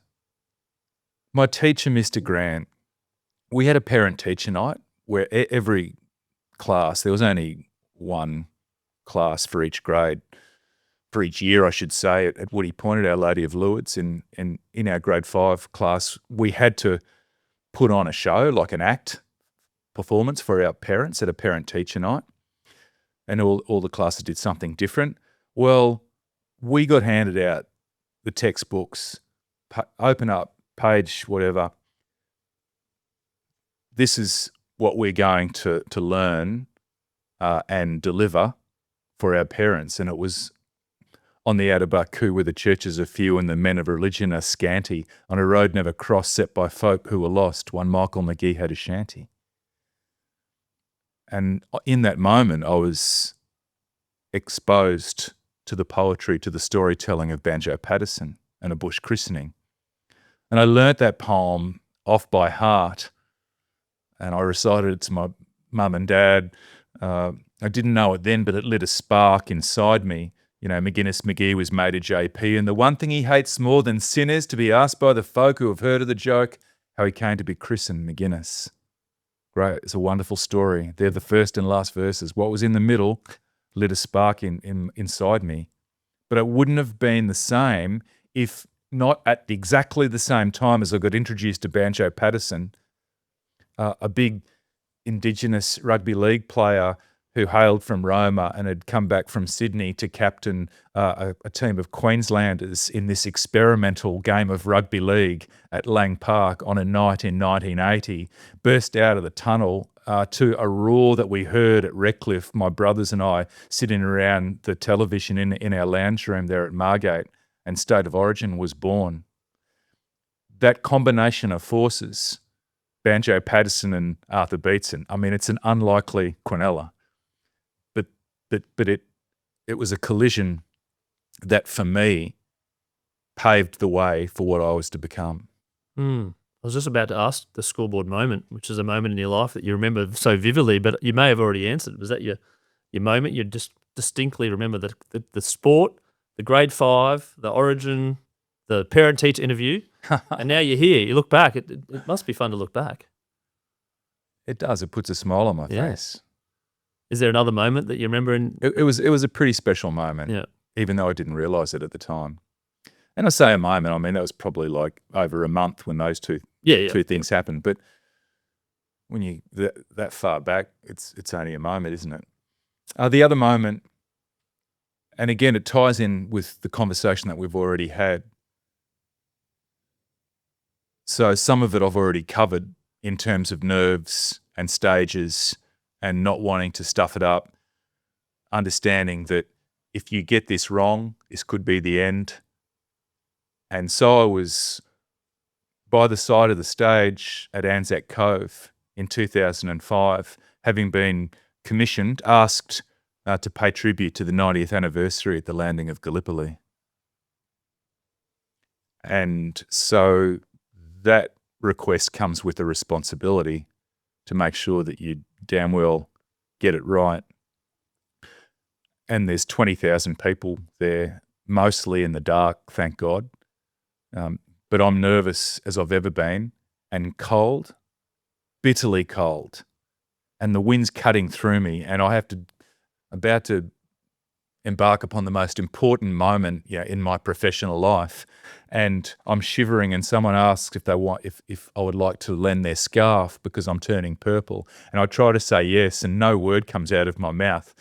Speaker 2: my teacher, Mr. Grant, we had a parent-teacher night where every class, there was only one class for each grade, for each year, I should say, at Woody Point at Our Lady of Lourdes. In our grade 5 class, we had to put on a show, like an act performance for our parents at a parent-teacher night, and all the classes did something different. Well, we got handed out the textbooks, open up, page whatever. This is what we're going to learn and deliver for our parents. And it was on the outer Baku, where the churches are few and the men of religion are scanty, on a road never crossed, set by folk who were lost, one Michael McGee had a shanty. And in that moment, I was exposed to the poetry, to the storytelling of Banjo Paterson and a bush christening. And I learnt that poem off by heart, and I recited it to my mum and dad. I didn't know it then, but it lit a spark inside me. McGuinness McGee was made a JP, and the one thing he hates more than sin is to be asked by the folk who have heard of the joke how he came to be christened McGuinness. Great, it's a wonderful story. They're the first and last verses. What was in the middle lit a spark inside me. But it wouldn't have been the same if not at exactly the same time as I got introduced to Banjo Paterson, a big Indigenous rugby league player who hailed from Roma and had come back from Sydney to captain a team of Queenslanders in this experimental game of rugby league at Lang Park on a night in 1980, burst out of the tunnel to a roar that we heard at Redcliffe, my brothers and I, sitting around the television in our lounge room there at Margate, and State of Origin was born. That combination of forces, Banjo Paterson and Arthur Beetson, I mean, it's an unlikely quinella. But it was a collision that, for me, paved the way for what I was to become.
Speaker 1: I was just about to ask the scoreboard moment, which is a moment in your life that you remember so vividly, but you may have already answered. Was that your moment? You just distinctly remember the sport, the grade 5, the origin, the parent-teacher interview, and now you're here. You look back. It must be fun to look back.
Speaker 2: It does. It puts a smile on my face.
Speaker 1: Is there another moment that you remember?
Speaker 2: It was a pretty special moment, even though I didn't realise it at the time. And I say a moment, I mean, that was probably like over a month when those two things happened. But when you that far back, it's only a moment, isn't it? The other moment, and again, it ties in with the conversation that we've already had. So some of it I've already covered in terms of nerves and stages and not wanting to stuff it up, understanding that if you get this wrong, this could be the end. And so I was by the side of the stage at Anzac Cove in 2005, having been asked to pay tribute to the 90th anniversary at the landing of Gallipoli. And so that request comes with a responsibility to make sure that you damn well get it right. And there's 20,000 people there, mostly in the dark, thank God. But I'm nervous as I've ever been, and cold, bitterly cold. And the wind's cutting through me, and about to embark upon the most important moment in my professional life. And I'm shivering, and someone asks if I would like to lend their scarf because I'm turning purple. And I try to say yes, and no word comes out of my mouth.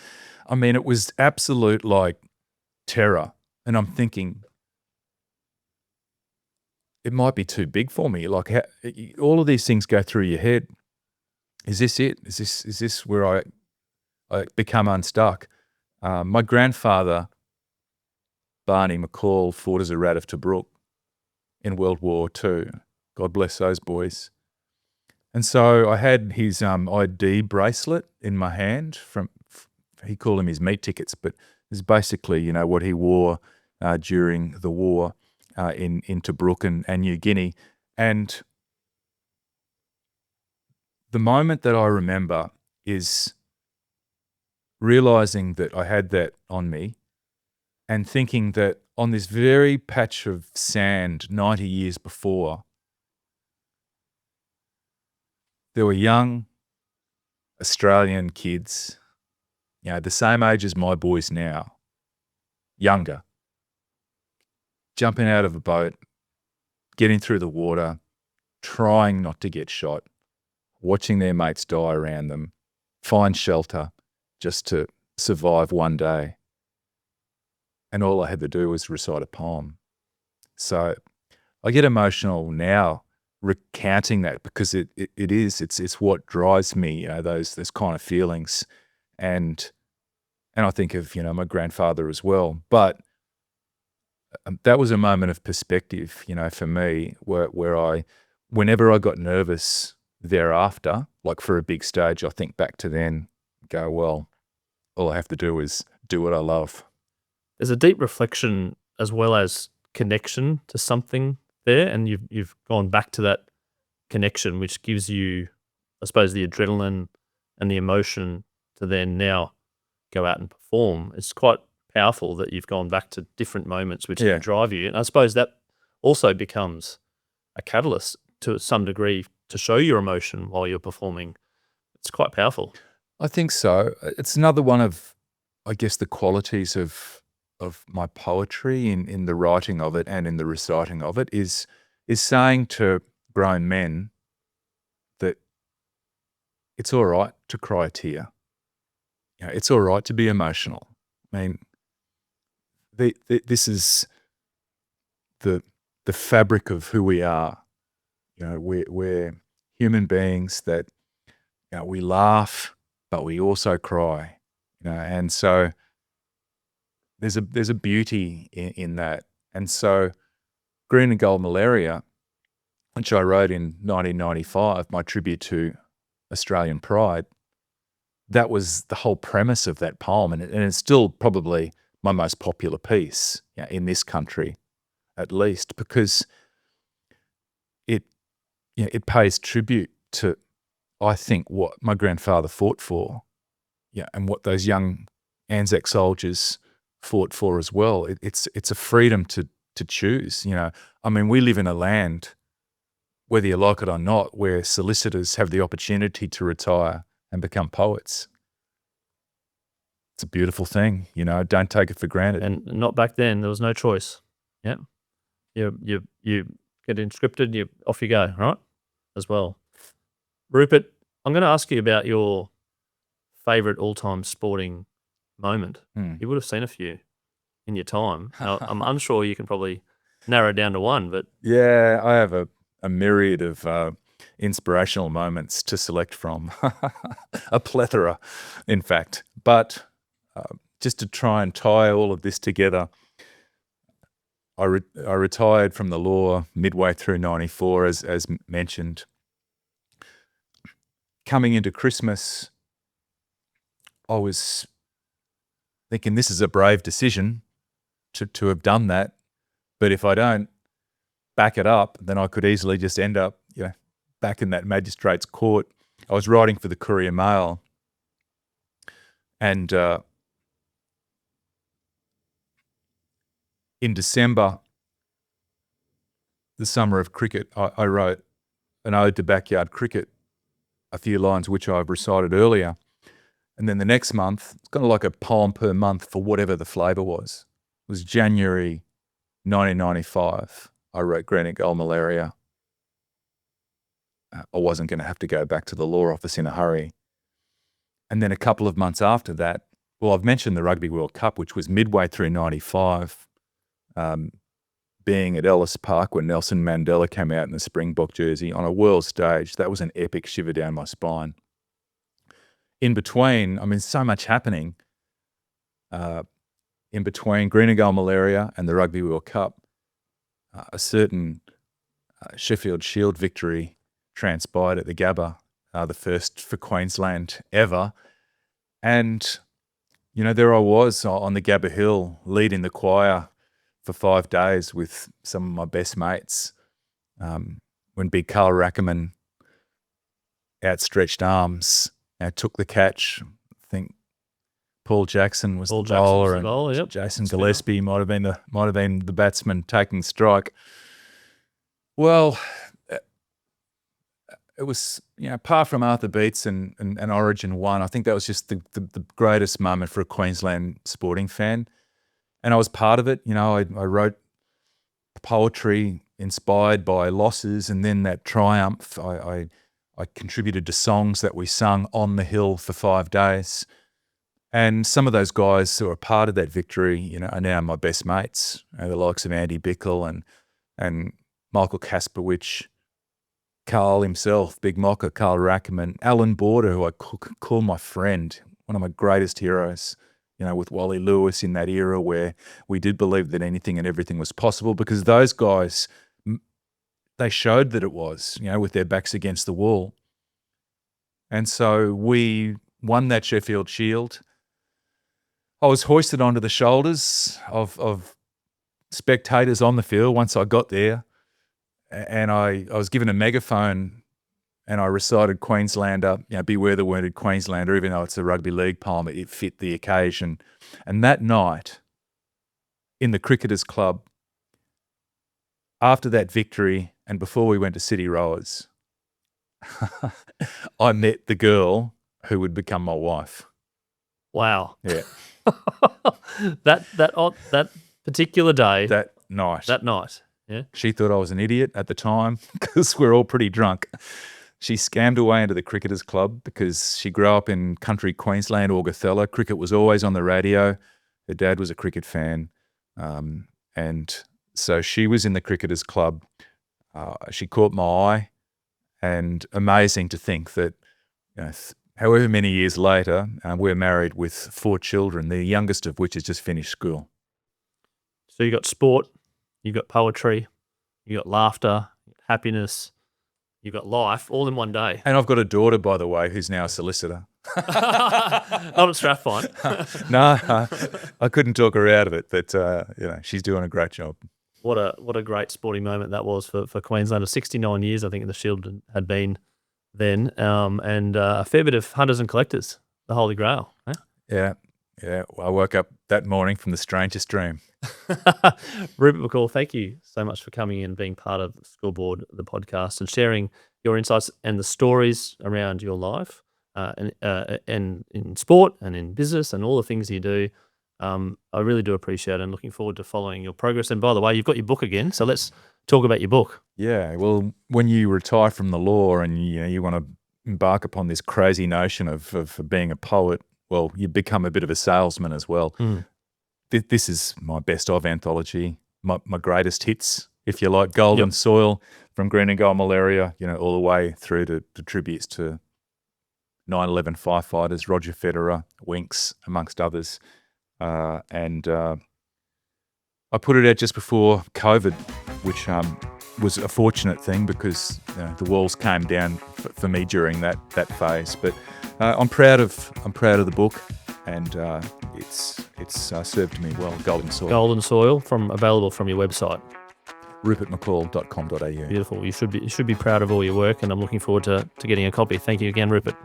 Speaker 2: I mean, it was absolute terror. And I'm thinking, it might be too big for me. All of these things go through your head. Is this it? Is this where I become unstuck? My grandfather, Barney McCall, fought as a rat of Tobruk in World War II. God bless those boys. And so I had his ID bracelet in my hand. He called them his meat tickets, but it's basically what he wore during the war in Tobruk and New Guinea. And the moment that I remember is realizing that I had that on me and thinking that on this very patch of sand 90 years before, there were young Australian kids, the same age as my boys now, younger, jumping out of a boat, getting through the water, trying not to get shot, watching their mates die around them, find shelter just to survive one day. And all I had to do was recite a poem. So I get emotional now recounting that because it's what drives me, those kind of feelings. And I think of, my grandfather as well. But that was a moment of perspective, for me, where whenever I got nervous thereafter, like for a big stage, I think back to then, go, well, all I have to do is do what I love.
Speaker 1: There's a deep reflection as well as connection to something there, and you've gone back to that connection, which gives you, I suppose, the adrenaline and the emotion to then now go out and perform. It's quite powerful that you've gone back to different moments which can drive you. And I suppose that also becomes a catalyst to some degree to show your emotion while you're performing. It's quite powerful.
Speaker 2: I think so. It's another one of, I guess, the qualities of my poetry in the writing of it and in the reciting of it is saying to grown men that it's all right to cry a tear. it's all right to be emotional. I mean, this is the fabric of who we are. We're human beings that we laugh, but we also cry. And so there's a beauty in that. And so Green and Gold Malaria, which I wrote in 1995, my tribute to Australian pride, that was the whole premise of that poem. And it's still probably my most popular piece in this country, at least, because it pays tribute to, I think, what my grandfather fought for, and what those young Anzac soldiers fought for as well. It's a freedom to choose. I mean, we live in a land, whether you like it or not, where solicitors have the opportunity to retire and become poets. It's a beautiful thing, don't take it for granted.
Speaker 1: And not back then. There was no choice. Yeah. You get inscripted, off you go, right? As well. Rupert, I'm going to ask you about your favourite all-time sporting moment. You would have seen a few in your time. Now, I'm unsure you can probably narrow it down to one, but...
Speaker 2: Yeah, I have a myriad of inspirational moments to select from. A plethora, in fact. But just to try and tie all of this together, I retired from the law midway through 94, as mentioned. Coming into Christmas, I was thinking this is a brave decision to have done that. But if I don't back it up, then I could easily just end up back in that magistrate's court. I was writing for the Courier Mail, and in December, the summer of cricket, I wrote an ode to backyard cricket, a few lines which I've recited earlier. And then the next month, it's kind of like a poem per month for whatever the flavour was. It was January 1995. I wrote Green and Gold Malaria. I wasn't going to have to go back to the law office in a hurry. And then a couple of months after that, well, I've mentioned the Rugby World Cup, which was midway through 95, being at Ellis Park when Nelson Mandela came out in the Springbok jersey on a world stage. That was an epic shiver down my spine. In between, I mean, so much happening. In between Green and Gold Malaria and the Rugby World Cup, a certain Sheffield Shield victory transpired at the Gabba, the first for Queensland ever. And, there I was on the Gabba Hill leading the choir for 5 days with some of my best mates, when big Carl Rackerman, outstretched arms, took the catch. I think Paul Jackson was the bowler, and Jason Gillespie might have been the batsman taking strike. Well, it was, apart from Arthur Beats and Origin 1, I think that was just the greatest moment for a Queensland sporting fan. And I was part of it. I wrote poetry inspired by losses, and then that triumph. I contributed to songs that we sung on the hill for 5 days. And some of those guys who are part of that victory, are now my best mates, the likes of Andy Bickle and Michael Kasperwich, Carl himself, Big Mocker, Carl Rackerman, Alan Border, who I call my friend, one of my greatest heroes, with Wally Lewis in that era where we did believe that anything and everything was possible, because those guys, they showed that it was, with their backs against the wall. And so we won that Sheffield Shield. I was hoisted onto the shoulders of spectators on the field once I got there, and I was given a megaphone, and I recited Queenslander, beware the wounded Queenslander, even though it's a rugby league poem, it fit the occasion. And that night, in the Cricketers Club, after that victory and before we went to City Rowers, I met the girl who would become my wife.
Speaker 1: Wow.
Speaker 2: Yeah.
Speaker 1: that particular day.
Speaker 2: That night.
Speaker 1: Yeah.
Speaker 2: She thought I was an idiot at the time because we're all pretty drunk. She scammed her way into the Cricketers Club because she grew up in country Queensland, Augatella. Cricket was always on the radio. Her dad was a cricket fan. And so she was in the Cricketers Club. She caught my eye, and amazing to think that, however many years later, we're married with 4 children, the youngest of which has just finished school.
Speaker 1: So you got sport, you got poetry, you got laughter, happiness, you got life, all in one day.
Speaker 2: And I've got a daughter, by the way, who's now a solicitor.
Speaker 1: Not at Strathpine.
Speaker 2: No, I couldn't talk her out of it, but she's doing a great job.
Speaker 1: What a great sporting moment that was for Queenslander. 69 years, I think, in the Shield had been then, and a fair bit of hunters and collectors, the Holy Grail. Eh?
Speaker 2: Yeah. I woke up that morning from the strangest dream.
Speaker 1: Rupert McCall, thank you so much for coming in and being part of Scoreboard, the podcast, and sharing your insights and the stories around your life, and in sport and in business and all the things you do. I really do appreciate it and looking forward to following your progress. And by the way, you've got your book again, so let's talk about your book.
Speaker 2: Yeah, well, when you retire from the law and you want to embark upon this crazy notion of being a poet, well, you become a bit of a salesman as well. This is my best of anthology, my greatest hits, if you like. Golden Soil, from Green and Gold Malaria, all the way through to tributes to 9/11 firefighters, Roger Federer, Winks, amongst others. And I put it out just before COVID, which was a fortunate thing because the walls came down for me during that phase. But I'm proud of the book, and it's served me well. Golden Soil.
Speaker 1: Golden Soil, available from your website,
Speaker 2: rupertmccall.com.au.
Speaker 1: Beautiful. You should be proud of all your work, and I'm looking forward to getting a copy. Thank you again, Rupert.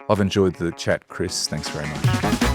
Speaker 2: I've enjoyed the chat, Chris. Thanks very much.